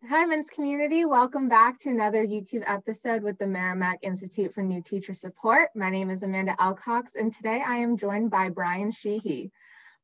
Hi, Men's community. Welcome back to another YouTube episode with the Merrimack Institute for New Teacher Support. My name is Amanda Alcox, and today I am joined by Brian Sheehy.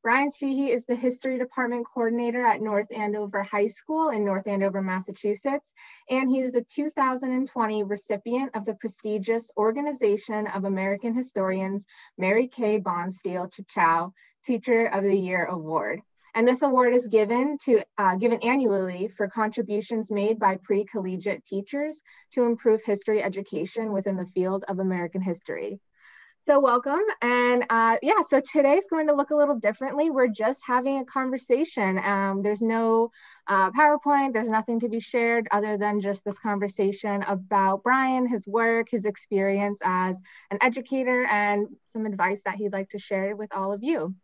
Brian Sheehy is the History Department Coordinator at North Andover High School in North Andover, Massachusetts, and he is the 2020 recipient of the prestigious Organization of American Historians Mary K. Bonsteel Tachau Teacher of the Year Award. And this award is given annually for contributions made by pre-collegiate teachers to improve history education within the field of American history. So welcome. And so today's going to look a little differently. We're just having a conversation. There's no PowerPoint, there's nothing to be shared other than just this conversation about Brian, his work, his experience as an educator, and some advice that he'd like to share with all of you.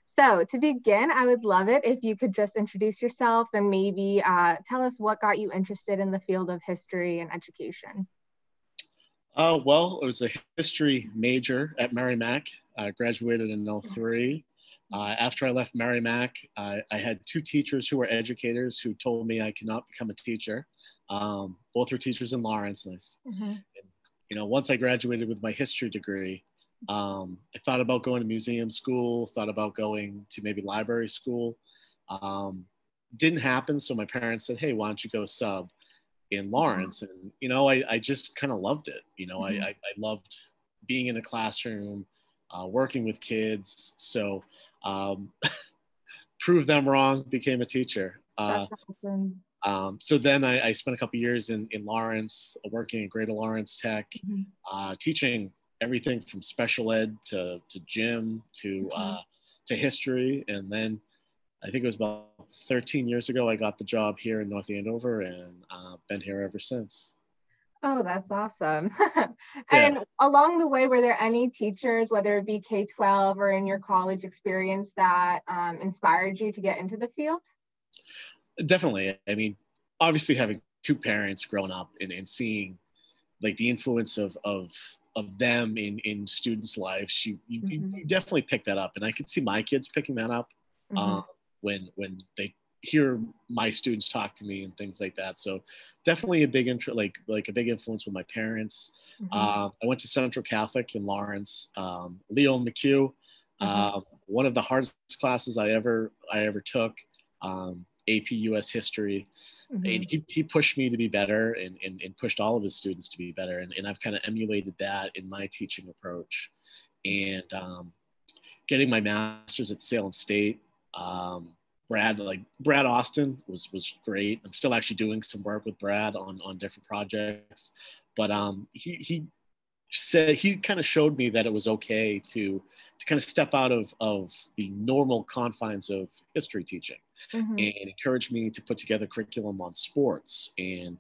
So to begin, I would love it if you could just introduce yourself and maybe tell us what got you interested in the field of history and education. Well, I was a history major at Merrimack. I graduated in '03. After I left Merrimack, I had two teachers who were educators who told me I could not become a teacher. Both were teachers in Lawrence. And, once I graduated with my history degree, I thought about going to museum school, thought about going to maybe library school. Didn't happen. So my parents said, hey, why don't you go sub in Lawrence? And, I just kind of loved it. I loved being in a classroom, working with kids. So proved them wrong, became a teacher. That's awesome. So then I spent a couple years in Lawrence, working at Greater Lawrence Tech, teaching everything from special ed to gym to history. And then I think it was about 13 years ago, I got the job here in North Andover, and been here ever since. Oh, that's awesome. And along the way, were there any teachers, whether it be K-12 or in your college experience, that inspired you to get into the field? Definitely. I mean, obviously having two parents growing up and seeing like the influence of them in students' lives, you definitely pick that up. And I could see my kids picking that up when they hear my students talk to me and things like that. So definitely a big like a big influence with my parents. I went to Central Catholic in Lawrence. Leo McHugh, one of the hardest classes I ever took, AP US History. And he pushed me to be better and pushed all of his students to be better. And I've kind of emulated that in my teaching approach. And getting my master's at Salem State, Brad Austin was great. I'm still actually doing some work with Brad on different projects, but he said, he kind of showed me that it was okay to kind of step out of the normal confines of history teaching, and encouraged me to put together curriculum on sports and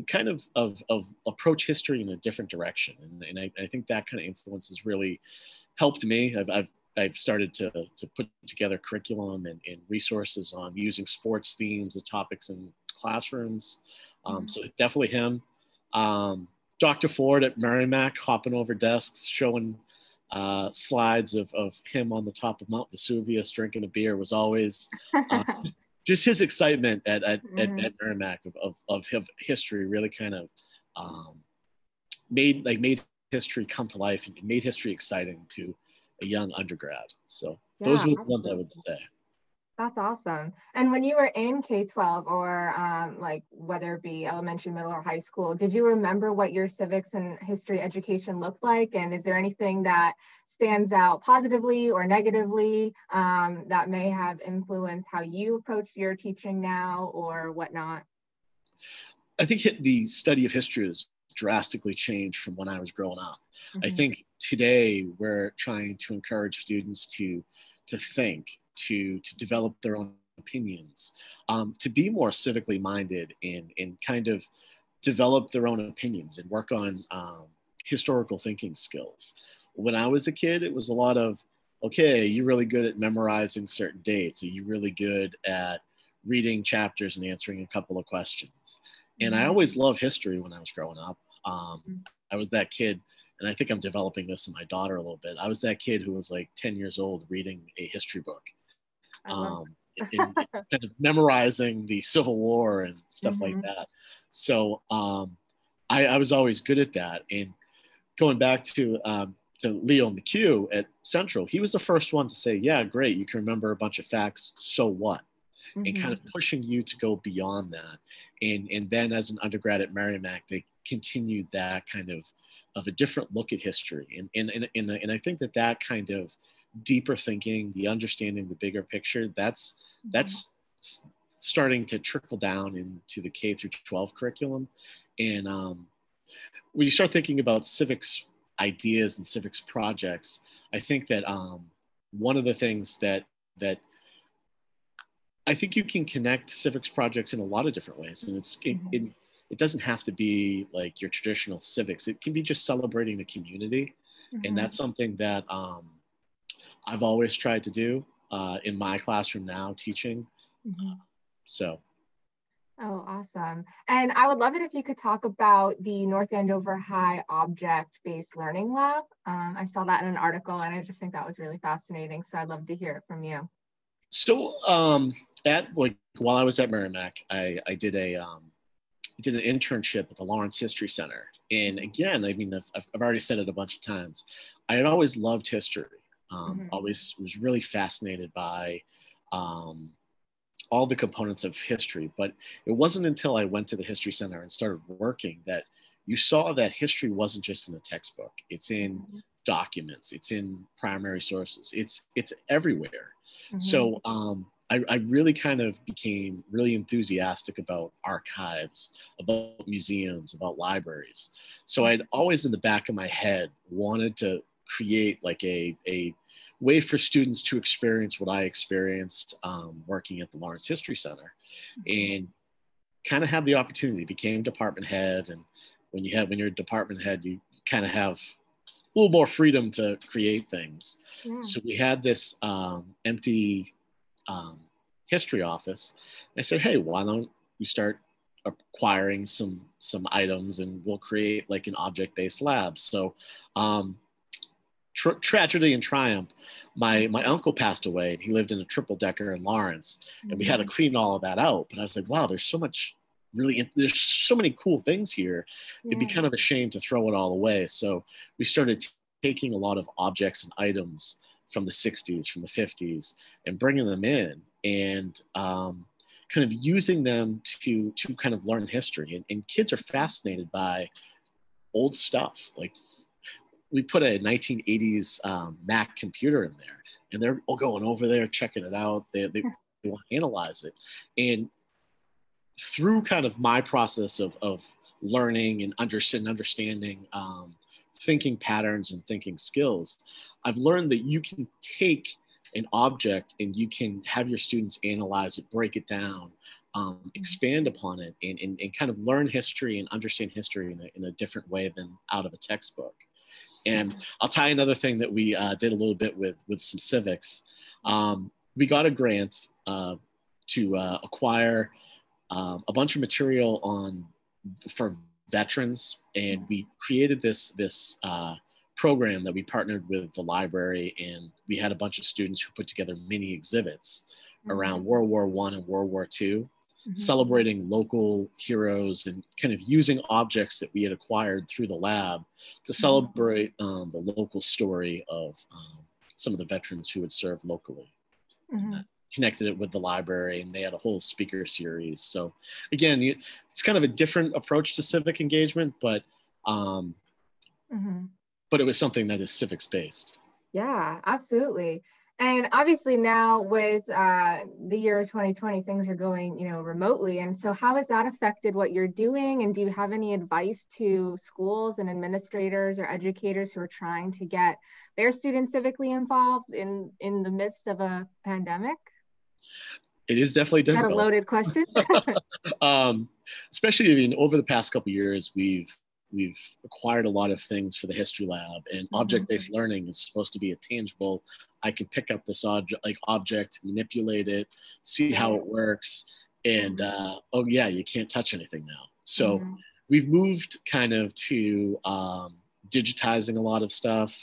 kind of approach history in a different direction. And I think that kind of influence has really helped me. I've started to put together curriculum and resources on using sports themes and topics in classrooms. So definitely him. Dr. Ford at Merrimack, hopping over desks, showing slides of him on the top of Mount Vesuvius drinking a beer was always just his excitement at Merrimack of history really kind of made history come to life and made history exciting to a young undergrad. So those were the ones I would say. That's awesome. And when you were in K-12 or like whether it be elementary, middle, or high school, did you remember what your civics and history education looked like? And is there anything that stands out positively or negatively that may have influenced how you approach your teaching now or whatnot? I think the study of history has drastically changed from when I was growing up. I think today we're trying to encourage students to think, to develop their own opinions, to be more civically minded and kind of develop their own opinions and work on historical thinking skills. When I was a kid, it was a lot of, okay, you're really good at memorizing certain dates. Are you really good at reading chapters and answering a couple of questions? And I always loved history when I was growing up. I was that kid, and I think I'm developing this in my daughter a little bit. I was that kid who was like 10 years old reading a history book. in kind of memorizing the Civil War and stuff like Mm-hmm. that. So I was always good at that. And going back to Leo McHugh at Central, he was the first one to say, yeah, great, you can remember a bunch of facts, so what? And kind of pushing you to go beyond that. And then as an undergrad at Merrimack, they continued that kind of a different look at history. And I think that kind of deeper thinking, the understanding the bigger picture, that's starting to trickle down into the K through 12 curriculum. And when you start thinking about civics ideas and civics projects, I think that one of the things that I think you can connect civics projects in a lot of different ways. And it doesn't have to be like your traditional civics. It can be just celebrating the community. And that's something that I've always tried to do in my classroom now teaching. So. Oh, awesome. And I would love it if you could talk about the North Andover High Object-Based Learning Lab. I saw that in an article and I just think that was really fascinating. So I'd love to hear it from you. So while I was at Merrimack, I did an internship at the Lawrence History Center. And again, I mean, I've already said it a bunch of times. I had always loved history. Always was really fascinated by all the components of history. But it wasn't until I went to the History Center and started working that you saw that history wasn't just in a textbook. It's in documents. It's in primary sources. It's everywhere. So I really kind of became really enthusiastic about archives, about museums, about libraries. So I'd always in the back of my head wanted to create like a way for students to experience what I experienced working at the Lawrence History Center, and kind of have the opportunity. Became department head, and when you're a department head, you kind of have a little more freedom to create things. So we had this empty history office. I said, hey, why don't we start acquiring some items and we'll create like an object-based lab. So tragedy and triumph, my uncle passed away and he lived in a triple decker in Lawrence, and we had to clean all of that out. But I was like, wow, there's so many cool things here. It'd be kind of a shame to throw it all away. So we started taking a lot of objects and items from the 60s, from the 50s, and bringing them in and kind of using them to kind of learn history. And kids are fascinated by old stuff. Like we put a 1980s Mac computer in there, and they're all going over there, checking it out. They want to analyze it. And through kind of my process of learning and understanding thinking patterns and thinking skills, I've learned that you can take an object and you can have your students analyze it, break it down, expand upon it, and kind of learn history and understand history in a different way than out of a textbook. And I'll tie another thing that we did a little bit with some civics. We got a grant to acquire a bunch of material for veterans, and we created this program that we partnered with the library, and we had a bunch of students who put together mini exhibits around World War I and World War II, celebrating local heroes and kind of using objects that we had acquired through the lab to celebrate the local story of some of the veterans who had served locally. And connected it with the library, and they had a whole speaker series. So again, it's kind of a different approach to civic engagement, but it was something that is civics based. Yeah, absolutely. And obviously now with the year 2020, things are going, remotely. And so how has that affected what you're doing? And do you have any advice to schools and administrators or educators who are trying to get their students civically involved in the midst of a pandemic? It is definitely difficult. Is that a loaded question? Especially, I mean, over the past couple of years, we've acquired a lot of things for the history lab, and object-based learning is supposed to be a tangible, I can pick up this object, manipulate it, see how it works, and oh yeah, you can't touch anything now. So we've moved kind of to digitizing a lot of stuff,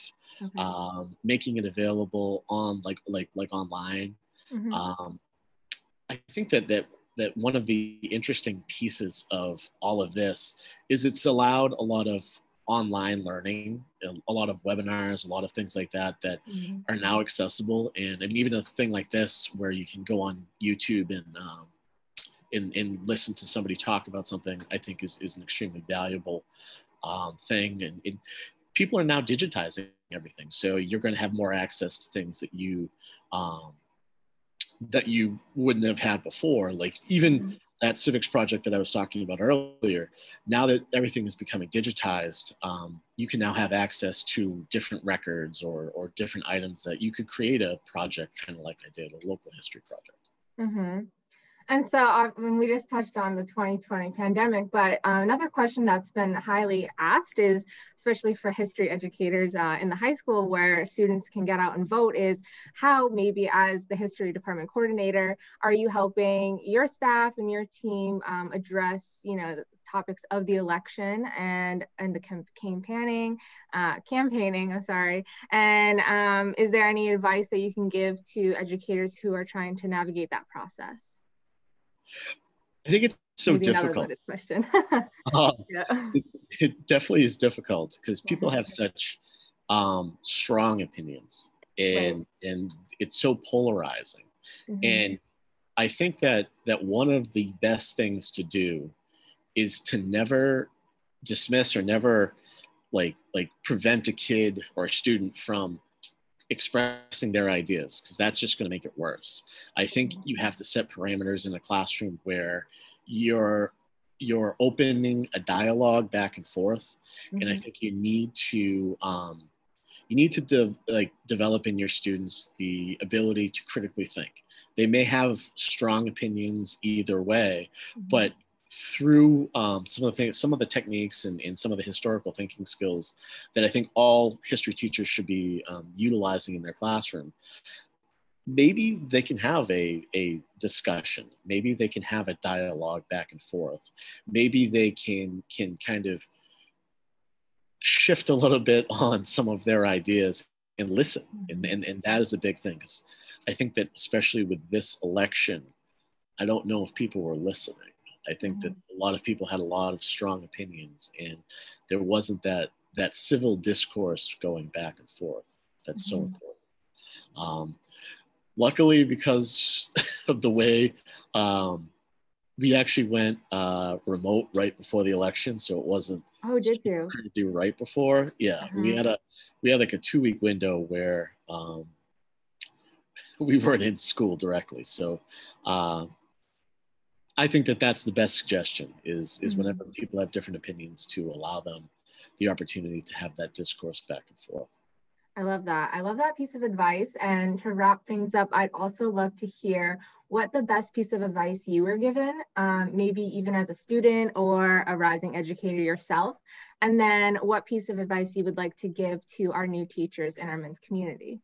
making it available on like online. I think that one of the interesting pieces of all of this is it's allowed a lot of online learning, a lot of webinars, a lot of things like that are now accessible. And I mean, even a thing like this where you can go on YouTube and listen to somebody talk about something, I think is an extremely valuable thing. And people are now digitizing everything, so you're going to have more access to things that you wouldn't have had before. Like even that civics project that I was talking about earlier, now that everything is becoming digitized, you can now have access to different records or different items that you could create a project kind of like I did, a local history project. Mm-hmm. And so we just touched on the 2020 pandemic, but another question that's been highly asked is, especially for history educators in the high school where students can get out and vote, is how maybe as the history department coordinator, are you helping your staff and your team address, the topics of the election and the campaigning, I'm sorry. And is there any advice that you can give to educators who are trying to navigate that process? I think it's so Maybe difficult. Another question. Yeah. It definitely is difficult because people have such strong opinions, and it's so polarizing. And I think that one of the best things to do is to never dismiss or never like prevent a kid or a student from expressing their ideas, because that's just going to make it worse. I think you have to set parameters in a classroom where you're opening a dialogue back and forth. And I think you need to develop in your students the ability to critically think. They may have strong opinions either way, but through some of the techniques and some of the historical thinking skills that I think all history teachers should be utilizing in their classroom, maybe they can have a discussion. Maybe they can have a dialogue back and forth. Maybe they can kind of shift a little bit on some of their ideas and listen. And that is a big thing, because I think that especially with this election, I don't know if people were listening. I think that a lot of people had a lot of strong opinions, and there wasn't that civil discourse going back and forth. That's so important. Luckily, because of the way we actually went remote right before the election, so it wasn't. Oh, did you? To do right before? Yeah, we had like a 2-week window where we weren't in school directly. So I think that that's the best suggestion is whenever people have different opinions, to allow them the opportunity to have that discourse back and forth. I love that. I love that piece of advice. And to wrap things up, I'd also love to hear what the best piece of advice you were given, maybe even as a student or a rising educator yourself. And then what piece of advice you would like to give to our new teachers in our men's community.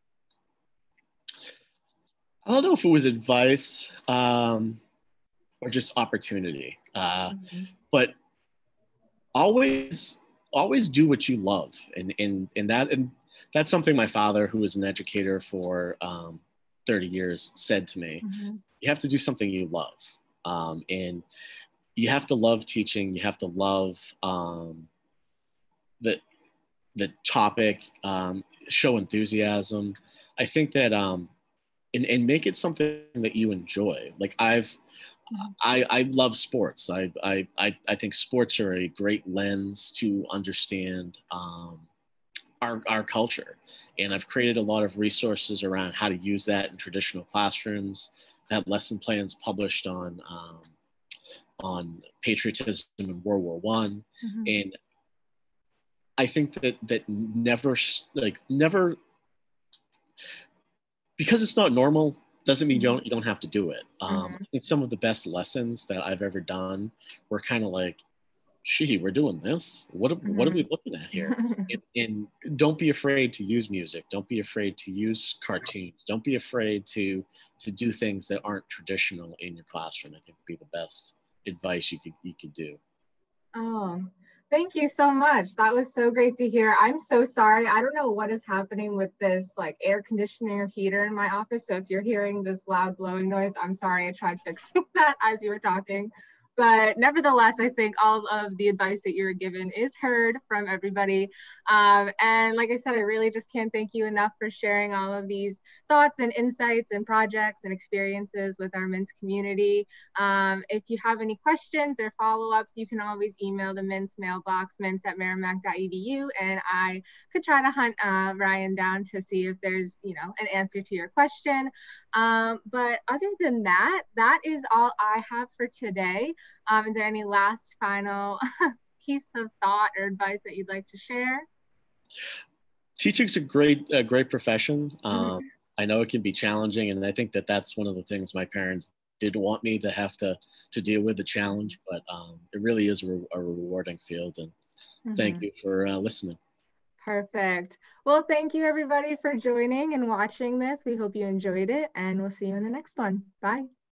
I don't know if it was advice or just opportunity, but always do what you love. And that's something my father, who was an educator for 30 years, said to me. You have to do something you love. And you have to love teaching. You have to love the topic, show enthusiasm. I think that, and make it something that you enjoy. Like I love sports. I think sports are a great lens to understand our culture. And I've created a lot of resources around how to use that in traditional classrooms. I've had lesson plans published on patriotism in World War I. And I think that never, because it's not normal, doesn't mean you don't have to do it. I think some of the best lessons that I've ever done were kind of like, Sheehy, we're doing this. What are we looking at here? And don't be afraid to use music. Don't be afraid to use cartoons. Don't be afraid to do things that aren't traditional in your classroom. I think would be the best advice you could do. Oh, Thank you so much. That was so great to hear. I'm so sorry. I don't know what is happening with this like air conditioning or heater in my office. So if you're hearing this loud blowing noise, I'm sorry. I tried fixing that as you were talking. But nevertheless, I think all of the advice that you were given is heard from everybody. And like I said, I really just can't thank you enough for sharing all of these thoughts and insights and projects and experiences with our Mints community. If you have any questions or follow-ups, you can always email the Mints mailbox, mints@merrimack.edu, and I could try to hunt Ryan down to see if there's, an answer to your question. But other than that, that is all I have for today. Is there any last final piece of thought or advice that you'd like to share? Teaching's a great profession. I know it can be challenging, and I think that that's one of the things my parents didn't want me to have to deal with, the challenge, but it really is a rewarding field. And thank you for listening. Perfect. Well, thank you everybody for joining and watching this. We hope you enjoyed it, and we'll see you in the next one. Bye.